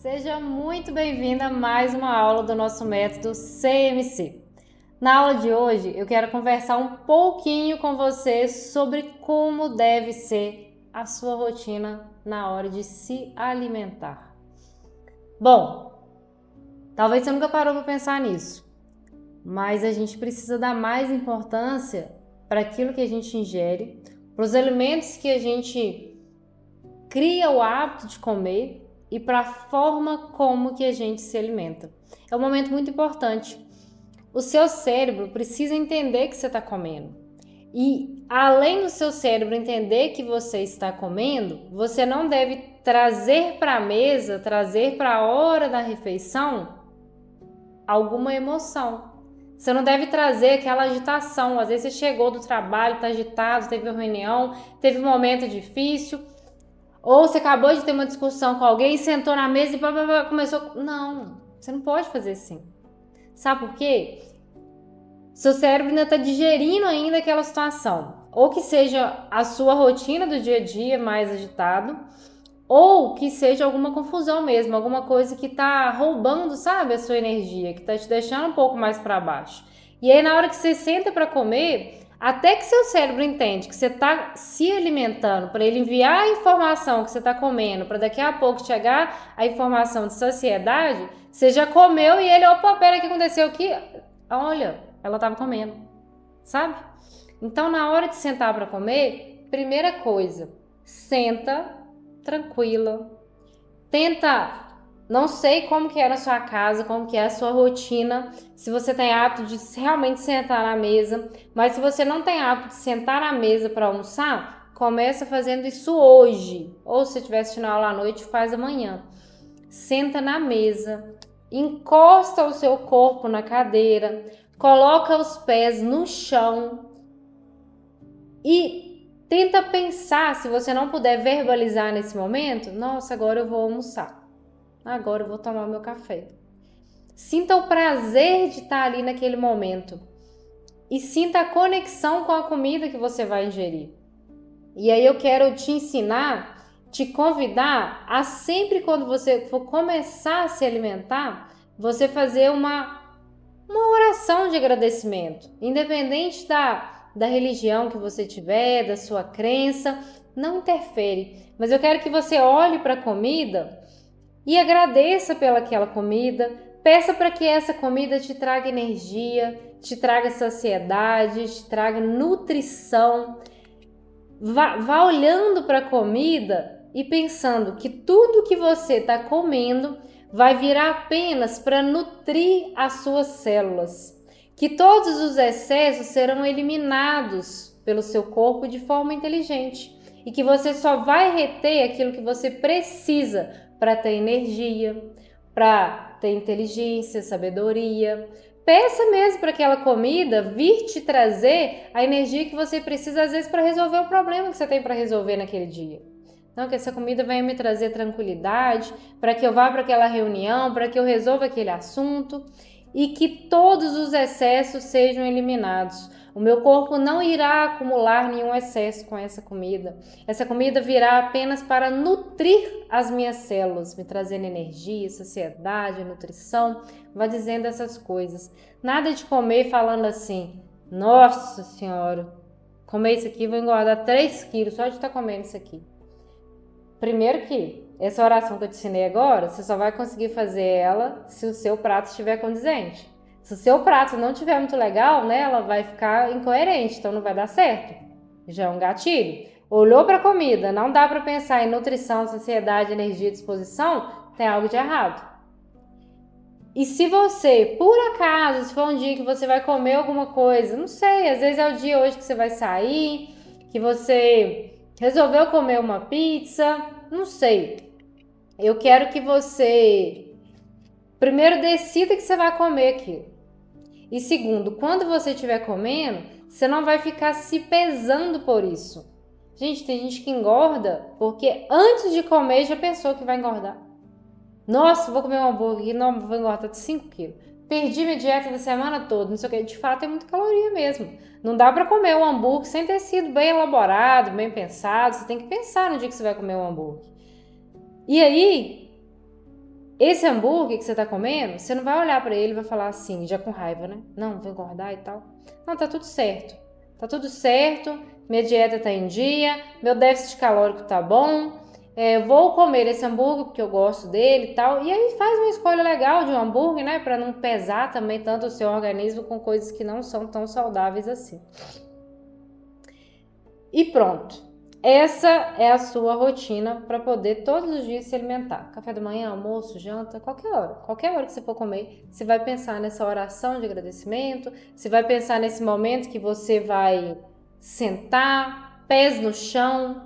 Seja muito bem-vinda a mais uma aula do nosso método CMC. Na aula de hoje eu quero conversar um pouquinho com você sobre como deve ser a sua rotina na hora de se alimentar. Bom, talvez você nunca parou para pensar nisso, mas a gente precisa dar mais importância para aquilo que a gente ingere, para os alimentos que a gente cria o hábito de comer e para a forma como que a gente se alimenta. É um momento muito importante. O seu cérebro precisa entender que você está comendo. E além do seu cérebro entender que você está comendo, você não deve trazer para a mesa, trazer para a hora da refeição alguma emoção. Você não deve trazer aquela agitação. Às vezes você chegou do trabalho, está agitado, teve uma reunião, teve um momento difícil. Ou você acabou de ter uma discussão com alguém, sentou na mesa e começou... Não, você não pode fazer assim. Sabe por quê? Seu cérebro ainda está digerindo ainda aquela situação. Ou que seja a sua rotina do dia a dia mais agitado, ou que seja alguma confusão mesmo, alguma coisa que está roubando, sabe, a sua energia, que está te deixando um pouco mais para baixo. E aí na hora que você senta para comer... Até que seu cérebro entende que você está se alimentando para ele enviar a informação que você está comendo, para daqui a pouco chegar a informação de saciedade, você já comeu e ele, opa, pera, o que aconteceu aqui? Olha, ela estava comendo, sabe? Então, na hora de sentar para comer, primeira coisa, senta tranquila, tenta... Não sei como que é na sua casa, como que é a sua rotina, se você tem hábito de realmente sentar na mesa, mas se você não tem hábito de sentar na mesa para almoçar, começa fazendo isso hoje, ou se estiver assistindo aula à noite, faz amanhã. Senta na mesa, encosta o seu corpo na cadeira, coloca os pés no chão e tenta pensar, se você não puder verbalizar nesse momento, nossa, agora eu vou almoçar. Agora eu vou tomar o meu café. Sinta o prazer de estar ali naquele momento. E sinta a conexão com a comida que você vai ingerir. E aí eu quero te ensinar, te convidar a sempre quando você for começar a se alimentar, você fazer uma oração de agradecimento. Independente da religião que você tiver, da sua crença, não interfere. Mas eu quero que você olhe para a comida e agradeça pelaquela comida, peça para que essa comida te traga energia, te traga saciedade, te traga nutrição. Vá olhando para a comida e pensando que tudo que você está comendo vai virar apenas para nutrir as suas células, que todos os excessos serão eliminados pelo seu corpo de forma inteligente e que você só vai reter aquilo que você precisa para ter energia, para ter inteligência, sabedoria. Peça mesmo para aquela comida vir te trazer a energia que você precisa, às vezes, para resolver o problema que você tem para resolver naquele dia. Então, que essa comida venha me trazer tranquilidade, para que eu vá para aquela reunião, para que eu resolva aquele assunto e que todos os excessos sejam eliminados. O meu corpo não irá acumular nenhum excesso com essa comida. Essa comida virá apenas para nutrir as minhas células, me trazendo energia, saciedade, nutrição. Vá dizendo essas coisas. Nada de comer falando assim, nossa senhora, comer isso aqui, vou engordar 3 quilos só de estar comendo isso aqui. Primeiro que essa oração que eu te ensinei agora, você só vai conseguir fazer ela se o seu prato estiver condizente. Se o seu prato não estiver muito legal, né, ela vai ficar incoerente, então não vai dar certo. Já é um gatilho. Olhou para a comida, não dá para pensar em nutrição, saciedade, energia, disposição, tem algo de errado. E se você, por acaso, se for um dia que você vai comer alguma coisa, não sei, às vezes é o dia hoje que você vai sair, que você resolveu comer uma pizza, não sei. Eu quero que você, primeiro, decida que você vai comer aquilo. E segundo, quando você estiver comendo, você não vai ficar se pesando por isso. Gente, tem gente que engorda porque antes de comer já pensou que vai engordar. Nossa, vou comer um hambúrguer, não, vou engordar de 5 quilos. Perdi minha dieta da semana toda, não sei o que. De fato, é muita caloria mesmo. Não dá para comer um hambúrguer sem ter sido bem elaborado, bem pensado. Você tem que pensar no dia que você vai comer um hambúrguer. E aí, Esse hambúrguer que você tá comendo, você não vai olhar pra ele e vai falar assim, já com raiva, né? Não, vou engordar e tal. Não, tá tudo certo. Tá tudo certo, minha dieta tá em dia, meu déficit calórico tá bom, vou comer esse hambúrguer porque eu gosto dele e tal. E aí faz uma escolha legal de um hambúrguer, né? Pra não pesar também tanto o seu organismo com coisas que não são tão saudáveis assim. E pronto. Essa é a sua rotina para poder todos os dias se alimentar. Café da manhã, almoço, janta, qualquer hora que você for comer, você vai pensar nessa oração de agradecimento, você vai pensar nesse momento que você vai sentar, pés no chão,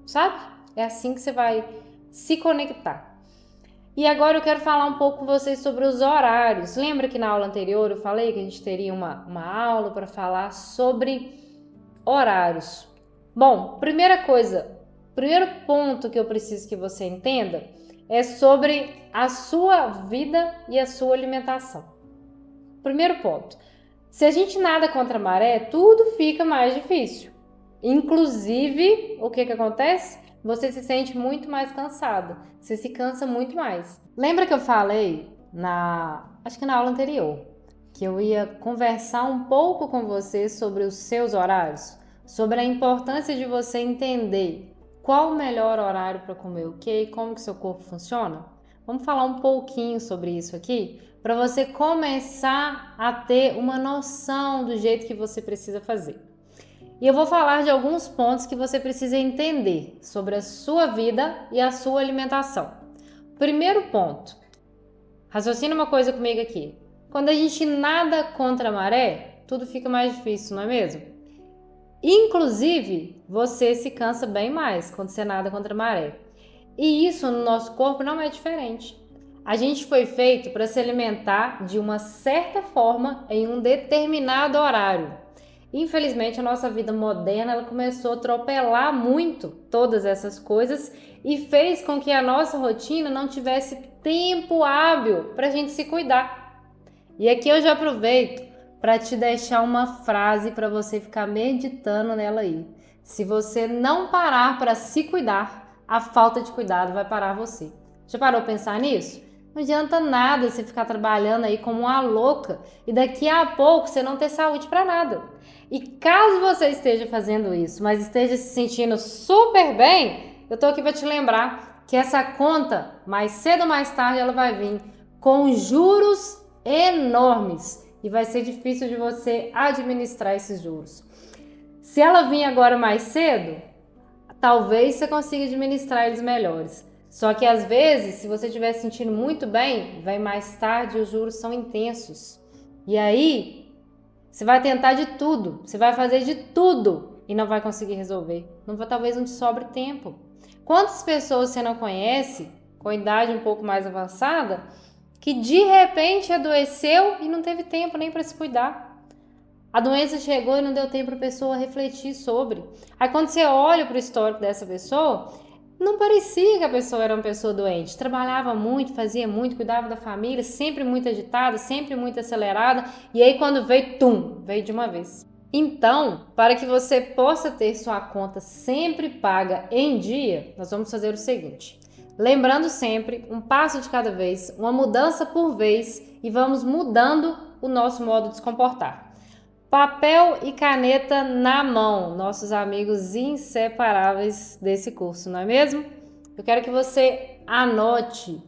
sabe? É assim que você vai se conectar. E agora eu quero falar um pouco com vocês sobre os horários. Lembra que na aula anterior eu falei que a gente teria uma aula para falar sobre horários? Bom, primeiro ponto que eu preciso que você entenda é sobre a sua vida e a sua alimentação. Primeiro ponto, se a gente nada contra a maré, tudo fica mais difícil. Inclusive, o que acontece? Você se sente muito mais cansada, você se cansa muito mais. Lembra que eu falei acho que na aula anterior, que eu ia conversar um pouco com você sobre os seus horários? Sobre a importância de você entender qual o melhor horário para comer o quê e como que seu corpo funciona? Vamos falar um pouquinho sobre isso aqui, para você começar a ter uma noção do jeito que você precisa fazer. E eu vou falar de alguns pontos que você precisa entender sobre a sua vida e a sua alimentação. Primeiro ponto, raciocina uma coisa comigo aqui. Quando a gente nada contra a maré, tudo fica mais difícil, não é mesmo? Inclusive, você se cansa bem mais quando você nada contra a maré. E isso no nosso corpo não é diferente. A gente foi feito para se alimentar de uma certa forma em um determinado horário. Infelizmente, a nossa vida moderna ela começou a atropelar muito todas essas coisas e fez com que a nossa rotina não tivesse tempo hábil para a gente se cuidar. E aqui eu já aproveito para te deixar uma frase para você ficar meditando nela aí. Se você não parar para se cuidar, a falta de cuidado vai parar você. Já parou para pensar nisso? Não adianta nada você ficar trabalhando aí como uma louca e daqui a pouco você não ter saúde para nada. E caso você esteja fazendo isso, mas esteja se sentindo super bem, eu tô aqui para te lembrar que essa conta, mais cedo ou mais tarde, ela vai vir com juros enormes e vai ser difícil de você administrar esses juros. Se ela vir agora mais cedo, talvez você consiga administrar eles melhores. Só que às vezes, se você estiver se sentindo muito bem, vai mais tarde e os juros são intensos. E aí, você vai tentar de tudo, você vai fazer de tudo e não vai conseguir resolver. Talvez não te sobre tempo. Quantas pessoas você não conhece, com idade um pouco mais avançada, que de repente adoeceu e não teve tempo nem para se cuidar? A doença chegou e não deu tempo para a pessoa refletir sobre. Aí quando você olha para o histórico dessa pessoa, não parecia que a pessoa era uma pessoa doente. Trabalhava muito, fazia muito, cuidava da família, sempre muito agitada, sempre muito acelerada. E aí quando veio, veio de uma vez. Então, para que você possa ter sua conta sempre paga em dia, nós vamos fazer o seguinte. Lembrando sempre, um passo de cada vez, uma mudança por vez e vamos mudando o nosso modo de se comportar. Papel e caneta na mão, nossos amigos inseparáveis desse curso, não é mesmo? Eu quero que você anote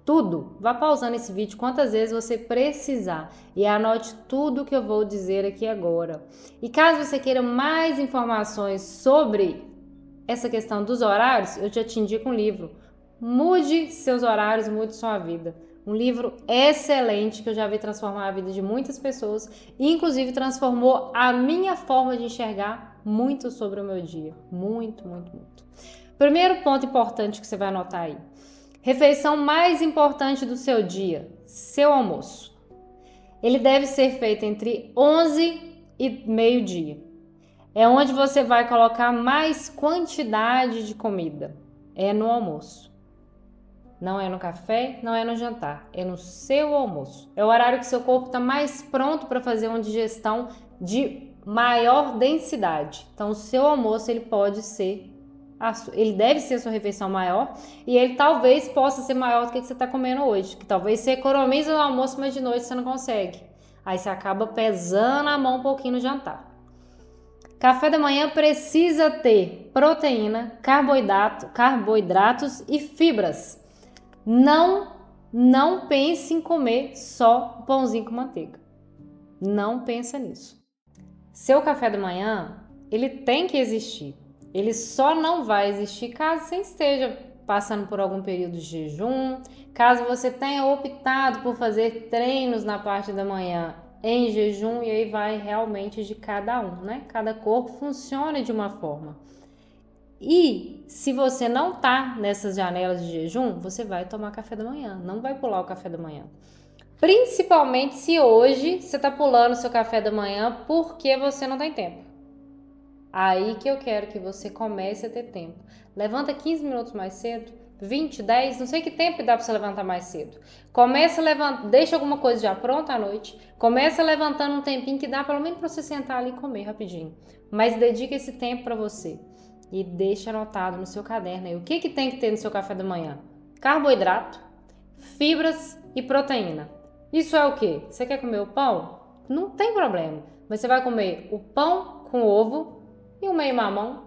tudo. Vá pausando esse vídeo quantas vezes você precisar e anote tudo que eu vou dizer aqui agora. E caso você queira mais informações sobre essa questão dos horários, eu já te indico um livro. Mude seus horários, mude sua vida. Um livro excelente que eu já vi transformar a vida de muitas pessoas e inclusive transformou a minha forma de enxergar muito sobre o meu dia. Muito, muito, muito. Primeiro ponto importante que você vai anotar aí. Refeição mais importante do seu dia, seu almoço. Ele deve ser feito entre 11 e meio-dia. É onde você vai colocar mais quantidade de comida. É no almoço. Não é no café, não é no jantar, é no seu almoço. É o horário que seu corpo está mais pronto para fazer uma digestão de maior densidade. Então, o seu almoço ele pode ser ele deve ser a sua refeição maior e ele talvez possa ser maior do que você está comendo hoje. Que talvez você economiza no almoço, mas de noite você não consegue. Aí você acaba pesando a mão um pouquinho no jantar. Café da manhã precisa ter proteína, carboidratos e fibras. Não pense em comer só pãozinho com manteiga. Não pensa nisso. Seu café da manhã, ele tem que existir. Ele só não vai existir caso você esteja passando por algum período de jejum, caso você tenha optado por fazer treinos na parte da manhã em jejum, e aí vai realmente de cada um, né? Cada corpo funciona de uma forma. E se você não tá nessas janelas de jejum, você vai tomar café da manhã, não vai pular o café da manhã. Principalmente se hoje você tá pulando o seu café da manhã porque você não tem tempo. Aí que eu quero que você comece a ter tempo. Levanta 15 minutos mais cedo, 20, 10, não sei que tempo dá para você levantar mais cedo. Começa levantando, deixa alguma coisa já pronta à noite. Começa levantando um tempinho que dá pelo menos para você sentar ali e comer rapidinho. Mas dedica esse tempo para você e deixa anotado no seu caderno aí o que tem que ter no seu café da manhã: carboidrato, fibras e proteína. Isso é o quê? Você quer comer o pão? Não tem problema, mas você vai comer o pão com ovo e um meio mamão.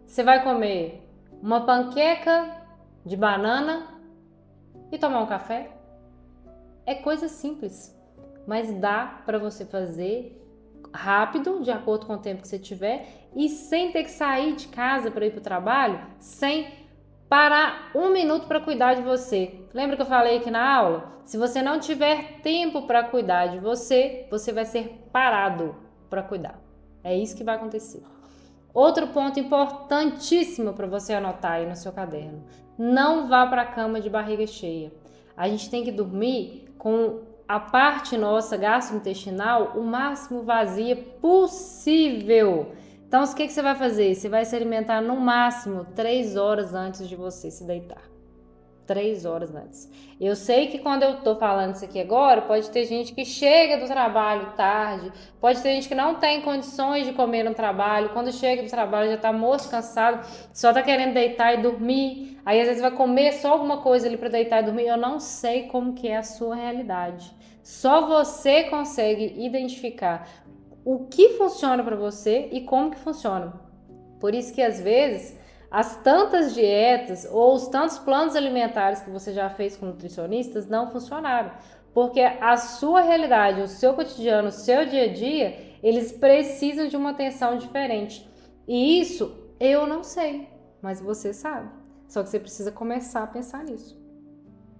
Você vai comer uma panqueca de banana e tomar um café. É coisa simples, mas dá para você fazer rápido, de acordo com o tempo que você tiver, e sem ter que sair de casa para ir para o trabalho, sem parar um minuto para cuidar de você. Lembra que eu falei aqui na aula? Se você não tiver tempo para cuidar de você, você vai ser parado para cuidar. É isso que vai acontecer. Outro ponto importantíssimo para você anotar aí no seu caderno: não vá para a cama de barriga cheia. A gente tem que dormir com a parte nossa gastrointestinal o máximo vazia possível. Então, o que você vai fazer? Você vai se alimentar no máximo 3 horas antes de você se deitar. 3 horas antes. Eu sei que quando eu tô falando isso aqui agora, pode ter gente que chega do trabalho tarde, pode ter gente que não tem condições de comer no trabalho, quando chega do trabalho já tá morto, cansado, só tá querendo deitar e dormir, aí às vezes vai comer só alguma coisa ali para deitar e dormir. Eu não sei como que é a sua realidade. Só você consegue identificar o que funciona para você e como que funciona. Por isso que às vezes as tantas dietas ou os tantos planos alimentares que você já fez com nutricionistas não funcionaram, porque a sua realidade, o seu cotidiano, o seu dia a dia, eles precisam de uma atenção diferente. E isso eu não sei, mas você sabe. Só que você precisa começar a pensar nisso.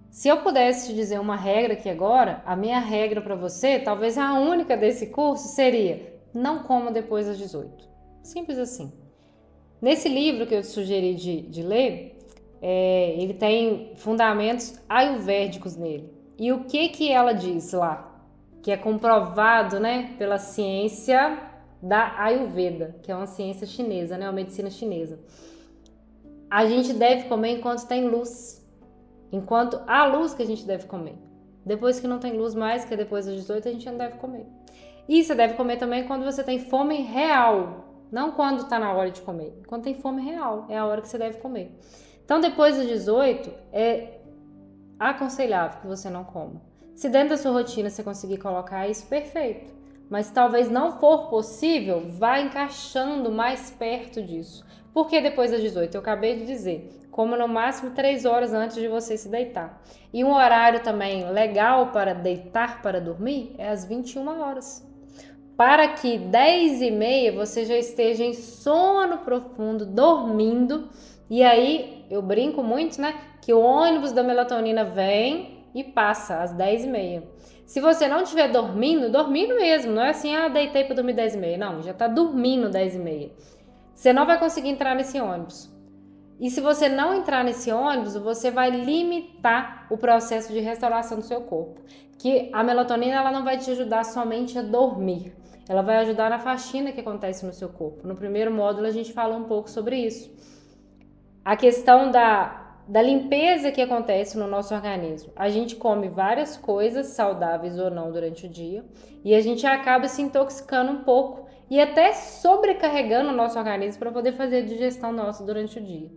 Se eu pudesse te dizer uma regra aqui agora, a minha regra para você, talvez a única desse curso, seria: não coma depois das 18. Simples assim. Nesse livro que eu te sugeri de ler, ele tem fundamentos ayurvédicos nele. E o que ela diz lá? Que é comprovado, né, pela ciência da Ayurveda, que é uma ciência chinesa, né, uma medicina chinesa. A gente deve comer enquanto tem luz. Enquanto há luz que a gente deve comer. Depois que não tem luz mais, que é depois das 18, a gente não deve comer. E você deve comer também quando você tem fome real. Não quando está na hora de comer. Quando tem fome real, é a hora que você deve comer. Então, depois dos 18, é aconselhável que você não coma. Se dentro da sua rotina você conseguir colocar isso, perfeito. Mas talvez não for possível, vá encaixando mais perto disso. Por que depois das 18? Eu acabei de dizer, como no máximo 3 horas antes de você se deitar. E um horário também legal para deitar para dormir é às 21 horas. Para que 10h30 você já esteja em sono profundo, dormindo. E aí, eu brinco muito, né? Que o ônibus da melatonina vem e passa às 10h30. Se você não estiver dormindo mesmo, não é assim, deitei para dormir 10h30. Não, já está dormindo 10h30. Você não vai conseguir entrar nesse ônibus. E se você não entrar nesse ônibus, você vai limitar o processo de restauração do seu corpo. Que a melatonina ela não vai te ajudar somente a dormir. Ela vai ajudar na faxina que acontece no seu corpo. No primeiro módulo a gente falou um pouco sobre isso. A questão da limpeza que acontece no nosso organismo. A gente come várias coisas, saudáveis ou não, durante o dia, e a gente acaba se intoxicando um pouco e até sobrecarregando o nosso organismo para poder fazer a digestão nossa durante o dia.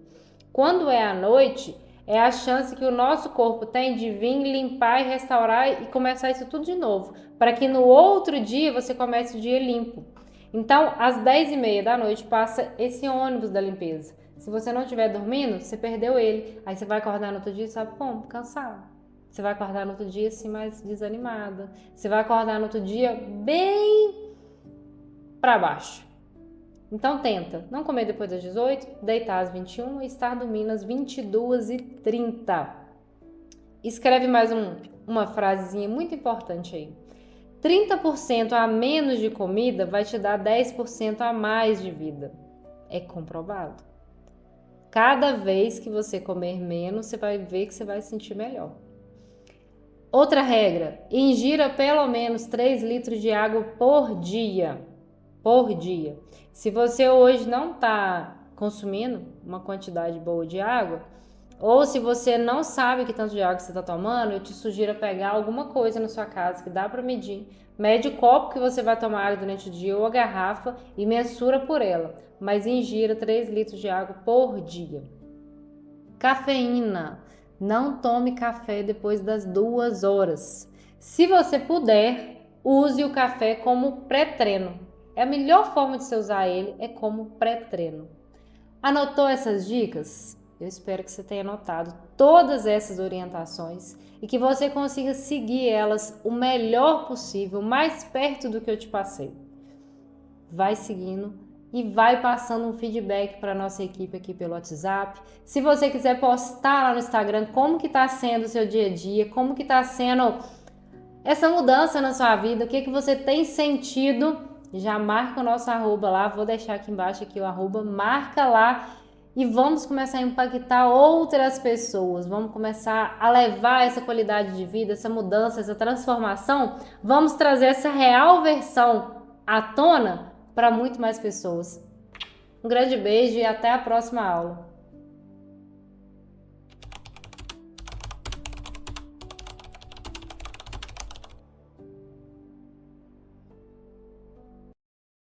Quando é à noite, é a chance que o nosso corpo tem de vir limpar e restaurar e começar isso tudo de novo, para que no outro dia você comece o dia limpo. Então, às 10h30 da noite passa esse ônibus da limpeza. Se você não estiver dormindo, você perdeu ele. Aí você vai acordar no outro dia, sabe como? Cansado. Você vai acordar no outro dia assim mais desanimada. Você vai acordar no outro dia bem para baixo. Então tenta não comer depois das 18, deitar às 21 e estar dormindo às 22h30. Escreve mais uma frasezinha muito importante aí. 30% a menos de comida vai te dar 10% a mais de vida. É comprovado. Cada vez que você comer menos, você vai ver que você vai se sentir melhor. Outra regra, ingira pelo menos 3 litros de água por dia. Por dia. Se você hoje não está consumindo uma quantidade boa de água, ou se você não sabe que tanto de água você está tomando, eu te sugiro pegar alguma coisa na sua casa que dá para medir. Mede o copo que você vai tomar água durante o dia ou a garrafa e mensura por ela. Mas ingira 3 litros de água por dia. Cafeína. Não tome café depois das 2 horas. Se você puder, use o café como pré-treino. A melhor forma de você usar ele é como pré-treino. Anotou essas dicas? Eu espero que você tenha anotado todas essas orientações e que você consiga seguir elas o melhor possível, mais perto do que eu te passei. Vai seguindo e vai passando um feedback para a nossa equipe aqui pelo WhatsApp. Se você quiser postar lá no Instagram como que está sendo o seu dia a dia, como que está sendo essa mudança na sua vida, o que você tem sentido, já marca o nosso arroba lá, vou deixar aqui embaixo aqui o arroba, marca lá e vamos começar a impactar outras pessoas, vamos começar a levar essa qualidade de vida, essa mudança, essa transformação, vamos trazer essa real versão à tona para muito mais pessoas. Um grande beijo e até a próxima aula.